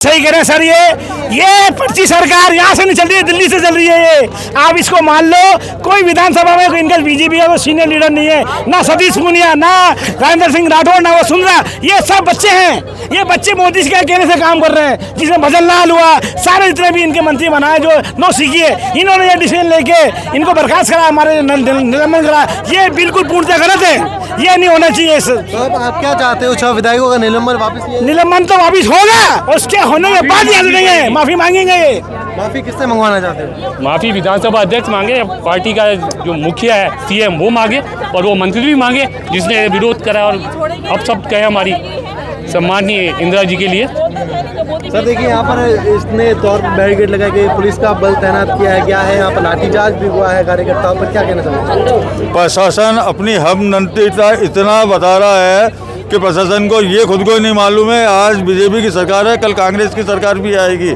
सही कह रहे हैं सर, ये पर्ची सरकार यहाँ से नहीं चल रही है, दिल्ली से चल रही है। ये आप इसको मान लो, कोई विधानसभा में इनका बीजेपी का वो सीनियर लीडर नहीं है, ना सतीश पूनिया, ना राजेंद्र सिंह राठौर, ना वो सुंदरा, ये सब बच्चे हैं। ये बच्चे मोदी के कहने से काम कर रहे हैं, जिसमें भजन लाल हुआ, सारे जितने भी इनके मंत्री बनाए जो नौ सीखी है, इन्होंने ये डिसीजन लेके इनको बर्खास्त करा, हमारे निलंबन करा। ये बिल्कुल पूर्णतः गलत है, ये नहीं होना चाहिए। तो आप क्या चाहते हो, 6 विधायकों का निलंबन वापस लिया? निलंबन तो वापिस होगा, उसके होने के बाद याद देंगे, माफी मांगेंगे। माफी किससे मंगवाना चाहते हो? माफी विधानसभा अध्यक्ष मांगे, पार्टी का जो मुखिया है सीएम वो मांगे, और वो मंत्री भी मांगे जिसने विरोध करा। और अब सब कहे हमारी सम्माननीय इंदिरा जी के लिए। सर देखिए, यहाँ पर इसने तौर पर बैरिकेड लगा के पुलिस का बल तैनात किया है, क्या है यहाँ पर लाठीचार्ज भी हुआ है कार्यकर्ताओं पर, क्या कहना चाहते हैं? प्रशासन अपनी हमदर्दिता इतना बता रहा है कि प्रशासन को ये खुद को नहीं मालूम है। आज बीजेपी की सरकार है, कल कांग्रेस की सरकार भी आएगी,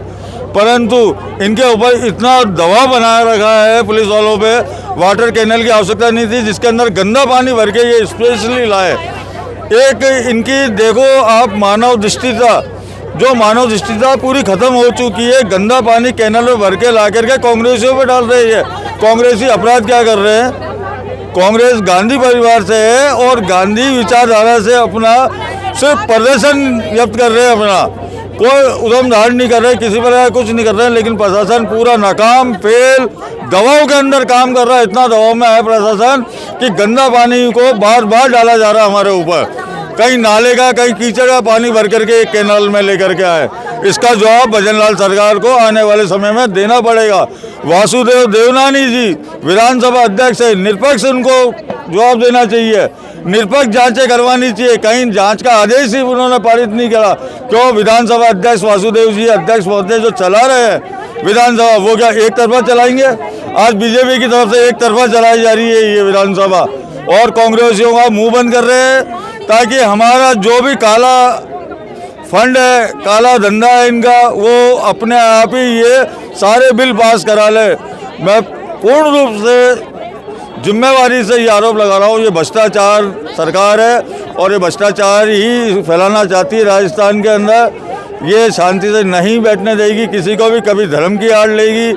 परंतु इनके ऊपर इतना दबाव बनाया रखा है पुलिस वालों पे। वाटर कैनल की आवश्यकता नहीं थी, जिसके अंदर गंदा पानी भर के ये स्पेशली लाए। एक इनकी देखो आप मानव दृष्टिता, जो मानव दृष्टिता पूरी खत्म हो चुकी है। गंदा पानी कैनल में भर के ला करके कांग्रेसियों पे डाल रही है। कांग्रेसी अपराध क्या कर रहे हैं? कांग्रेस गांधी परिवार से है और गांधी विचारधारा से अपना सिर्फ प्रदर्शन व्यक्त कर रहे हैं, अपना कोई उद्यम धारण नहीं कर रहे, किसी प्रकार कुछ नहीं कर रहे हैं। लेकिन प्रशासन पूरा नाकाम, फेल, दबाव के अंदर काम कर रहा है। इतना दबाव में है प्रशासन कि गंदा पानी को बार बार डाला जा रहा है हमारे ऊपर। कहीं नाले का, कहीं कीचड़ का पानी भर करके एक कैनाल में लेकर के आए। इसका जवाब भजनलाल सरकार को आने वाले समय में देना पड़ेगा। वासुदेव देवनानी जी विधानसभा अध्यक्ष है, निष्पक्ष उनको जवाब देना चाहिए, निष्पक्ष जांचें करवानी चाहिए। कहीं जांच का आदेश ही उन्होंने पारित नहीं करा। क्यों? विधानसभा अध्यक्ष वासुदेव जी अध्यक्ष महोदय जो चला रहे हैं विधानसभा, वो क्या एक तरफा चलाएंगे? आज बीजेपी की तरफ से एक तरफा चलाई जा रही है ये विधानसभा, और कांग्रेसियों का मुंह बंद कर रहे हैं ताकि हमारा जो भी काला फंड है, काला धंधा है इनका, वो अपने आप ही ये सारे बिल पास करा ले। मैं पूर्ण रूप से जिम्मेवारी से ये आरोप लगा रहा हूँ, ये भ्रष्टाचार सरकार है और ये भ्रष्टाचार ही फैलाना चाहती है राजस्थान के अंदर। ये शांति से नहीं बैठने देगी किसी को भी, कभी धर्म की आड़ लेगी,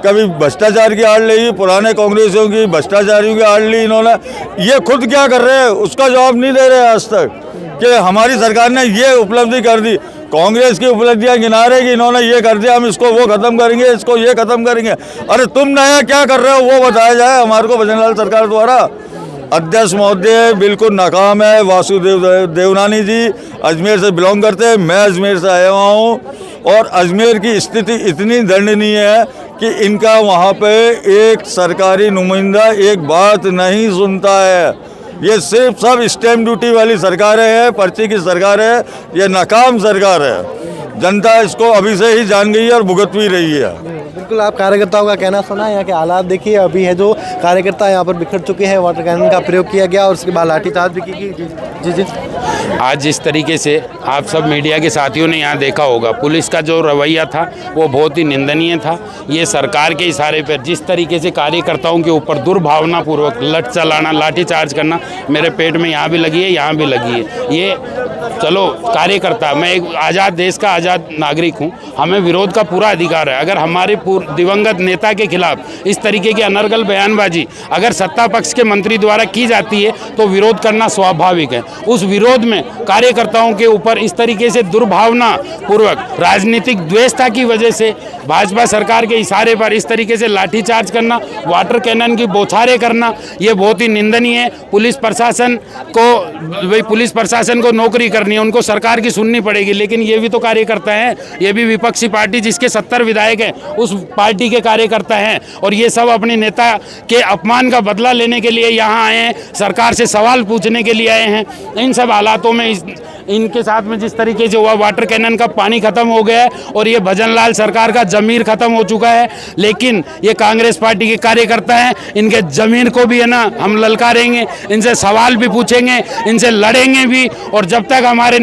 कभी भ्रष्टाचार की आड़ लेगी। पुराने कांग्रेसियों की भ्रष्टाचारियों की आड़ ली इन्होंने। ये खुद क्या कर रहे हैं उसका जवाब नहीं दे रहे आज तक कि हमारी सरकार ने ये उपलब्धि कर दी। कांग्रेस की उपलब्धियां गिना रहे कि इन्होंने ये कर दिया, हम इसको वो खत्म करेंगे, इसको ये खत्म करेंगे। अरे तुम नया क्या कर रहे हो वो बताया जाए हमारे को भजनलाल सरकार द्वारा। अध्यक्ष महोदय बिल्कुल नाकाम है। वासुदेव देवनानी जी अजमेर से बिलोंग करते हैं, मैं अजमेर से आया हुआ हूँ, और अजमेर की स्थिति इतनी दयनीय है कि इनका वहाँ पे एक सरकारी नुमाइंदा एक बात नहीं सुनता है। ये सिर्फ सब स्टैम्प ड्यूटी वाली सरकारें हैं, पर्ची की सरकार है, ये नाकाम सरकार है। जनता इसको अभी से ही जान गई है और भुगत भी रही है। बिल्कुल, आप कार्यकर्ताओं का कहना सुना। यहाँ के हालात देखिए, अभी है जो कार्यकर्ता यहाँ पर बिखर चुके हैं, वाटर कैनन का प्रयोग किया गया और उसके बाद लाठीचार्ज भी की गई। जी जी, आज जिस तरीके से आप सब मीडिया के साथियों ने यहाँ देखा होगा, पुलिस का जो रवैया था वो बहुत ही निंदनीय था। ये सरकार के इशारे पर जिस तरीके से कार्यकर्ताओं के ऊपर दुर्भावनापूर्वक लठ चलाना, लाठीचार्ज करना, मेरे पेट में यहाँ भी लगी है, यहाँ भी लगी है। ये चलो कार्यकर्ता, मैं एक आज़ाद देश का आज़ाद नागरिक हूँ, हमें विरोध का पूरा अधिकार है। अगर हमारे दिवंगत नेता के खिलाफ इस तरीके की अनर्गल बयानबाजी अगर सत्ता पक्ष के मंत्री द्वारा की जाती है तो विरोध करना स्वाभाविक है। उस विरोध में कार्यकर्ताओं के ऊपर इस तरीके से दुर्भावना पूर्वक राजनीतिक द्वेषता की वजह से भाजपा सरकार के इशारे पर इस तरीके से लाठीचार्ज करना, वाटर कैनन की बौछारें करना, ये बहुत ही निंदनीय है। पुलिस प्रशासन को नौकरी करनी है, उनको सरकार की सुननी पड़ेगी, लेकिन ये भी तो कार्यकर्ता हैं, ये भी विपक्षी पार्टी जिसके 70 विधायक हैं उस पार्टी के कार्यकर्ता हैं, और ये सब अपने नेता के अपमान का बदला लेने के लिए यहाँ आए हैं, सरकार से सवाल पूछने के लिए आए हैं। इन सब हालातों में इनके साथ में जिस तरीके से हुआ, वाटर कैनन का पानी खत्म हो गया है और ये भजनलाल सरकार का जमीर खत्म हो चुका है। लेकिन ये कांग्रेस पार्टी के कार्यकर्ता हैं, इनके जमीर को भी है ना हम ललकारेंगे, इनसे सवाल भी पूछेंगे, इनसे लड़ेंगे भी। और जब तक हमारे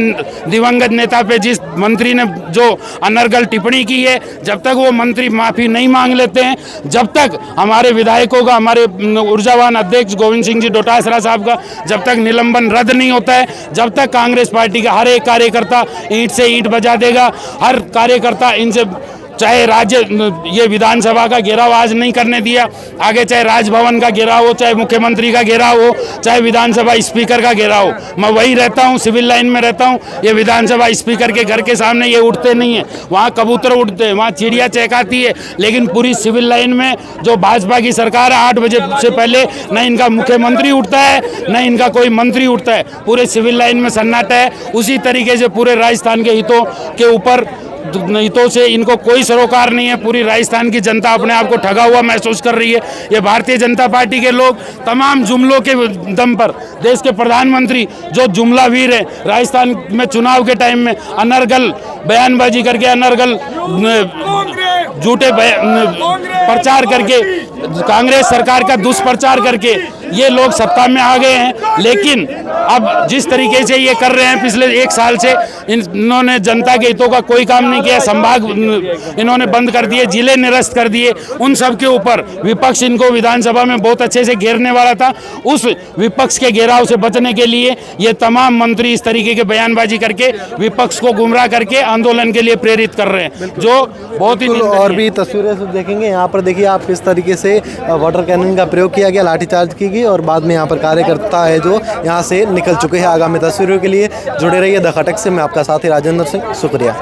दिवंगत नेता पे जिस मंत्री ने जो अनर्गल टिप्पणी की है, जब तक वो मंत्री माफ़ी नहीं मांग लेते हैं, जब तक हमारे विधायकों का, हमारे ऊर्जावान अध्यक्ष गोविंद सिंह जी डोटासरा साहब का जब तक निलंबन रद्द नहीं होता है, जब तक कांग्रेस पार्टी का हर एक कार्यकर्ता ईंट से ईंट बजा देगा। हर कार्यकर्ता इनसे, चाहे राज्य ये विधानसभा का घेराव आज नहीं करने दिया, आगे चाहे राजभवन का घेराव हो, चाहे मुख्यमंत्री का घेराव हो, चाहे विधानसभा स्पीकर का घेराव हो, मैं वही रहता हूँ, सिविल लाइन में रहता हूँ। ये विधानसभा स्पीकर के घर के सामने ये उठते नहीं है, वहाँ कबूतर उड़ते हैं, वहाँ चिड़िया चहकाती है, लेकिन पूरी सिविल लाइन में जो भाजपा की सरकार है 8 बजे से पहले न इनका मुख्यमंत्री उठता है, न इनका कोई मंत्री उठता है, पूरे सिविल लाइन में सन्नाटा है। उसी तरीके से पूरे राजस्थान के हितों के ऊपर, हितों से इनको कोई सरोकार नहीं है। पूरी राजस्थान की जनता अपने आप को ठगा हुआ महसूस कर रही है। ये भारतीय जनता पार्टी के लोग तमाम जुमलों के दम पर, देश के प्रधानमंत्री जो जुमलावीर है, राजस्थान में चुनाव के टाइम में अनर्गल बयानबाजी करके, अनर्गल झूठे प्रचार करके, कांग्रेस सरकार का दुष्प्रचार करके ये लोग सत्ता में आ गए हैं। लेकिन अब जिस तरीके से ये कर रहे हैं, पिछले 1 साल से इन्होंने जनता के हितों का कोई काम नहीं किया। संभाग इन्होंने बंद कर दिए, जिले निरस्त कर दिए। उन सब के ऊपर विपक्ष इनको विधानसभा में बहुत अच्छे से घेरने वाला था। उस विपक्ष के घेराव से बचने के लिए ये तमाम मंत्री इस तरीके के बयानबाजी करके विपक्ष को गुमराह करके आंदोलन के लिए प्रेरित कर रहे हैं, जो बहुत ही और भी तस्वीरें सब देखेंगे। यहाँ पर देखिए आप किस तरीके से वाटर कैनन का प्रयोग किया गया, लाठीचार्ज की गई और बाद में यहाँ पर कार्यकर्ता है जो यहाँ से निकल चुके हैं। आगामी तस्वीरों के लिए जुड़े रहिए द खटक से। मैं आपका साथी राजेंद्र सिंह, शुक्रिया।